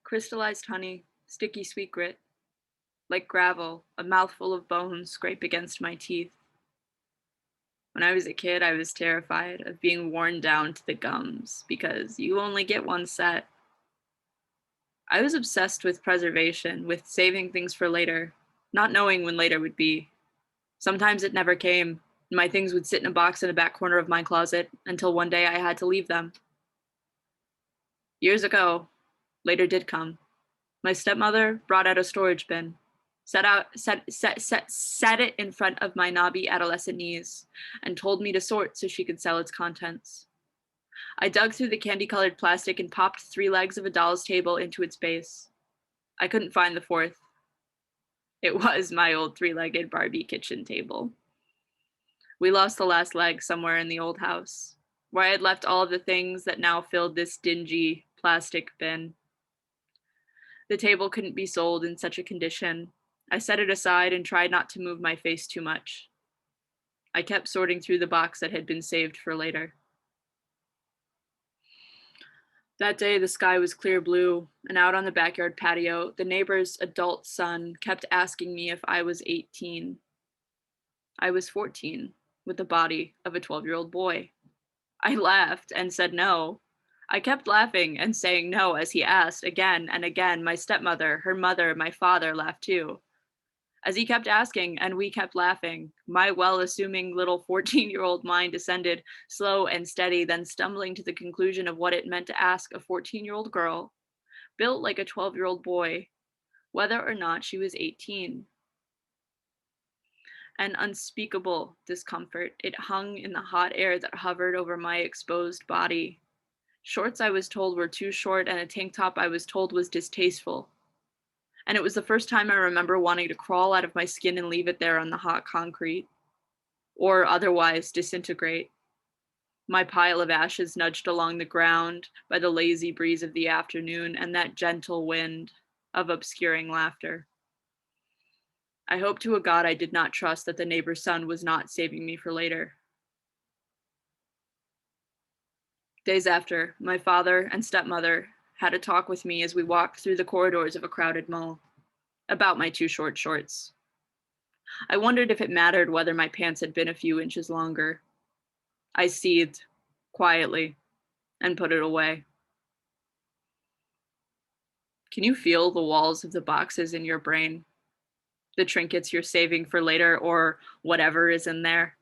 Crystallized honey, sticky sweet grit, like gravel, a mouthful of bones scrape against my teeth. When I was a kid, I was terrified of being worn down to the gums because you only get one set. I was obsessed with preservation, with saving things for later, not knowing when later would be. Sometimes it never came. My things would sit in a box in the back corner of my closet until one day I had to leave them. Years ago, later did come. My stepmother brought out a storage bin, set it in front of my knobby adolescent knees, and told me to sort so she could sell its contents. I dug through the candy colored plastic and popped three legs of a doll's table into its base. I couldn't find the fourth. It was my old three-legged Barbie kitchen table. We lost the last leg somewhere in the old house, where I had left all of the things that now filled this dingy plastic bin. The table couldn't be sold in such a condition. I set it aside and tried not to move my face too much. I kept sorting through the box that had been saved for later. That day, the sky was clear blue, and out on the backyard patio, the neighbor's adult son kept asking me if I was 18. I was 14, with the body of a 12-year-old boy. I laughed and said no. I kept laughing and saying no as he asked again and again. My stepmother, her mother, my father laughed too. As he kept asking and we kept laughing, my well assuming little 14-year-old mind descended slow and steady, then stumbling to the conclusion of what it meant to ask a 14-year-old girl, built like a 12-year-old boy, whether or not she was 18. An unspeakable discomfort. It hung in the hot air that hovered over my exposed body. Shorts I was told were too short, and a tank top I was told was distasteful. And it was the first time I remember wanting to crawl out of my skin and leave it there on the hot concrete, or otherwise disintegrate. My pile of ashes nudged along the ground by the lazy breeze of the afternoon and that gentle wind of obscuring laughter. I hope to a God I did not trust that the neighbor's son was not saving me for later. Days after, my father and stepmother had a talk with me as we walked through the corridors of a crowded mall about my too short shorts. I wondered if it mattered whether my pants had been a few inches longer. I seethed quietly and put it away. Can you feel the walls of the boxes in your brain? The trinkets you're saving for later or whatever is in there?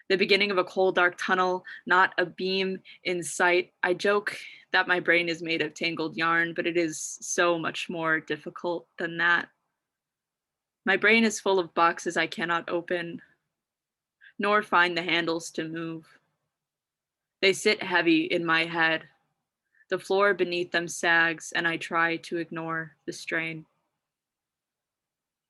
The beginning of a cold, dark tunnel, not a beam in sight. I joke that my brain is made of tangled yarn, but it is so much more difficult than that. My brain is full of boxes I cannot open, nor find the handles to move. They sit heavy in my head. The floor beneath them sags, and I try to ignore the strain.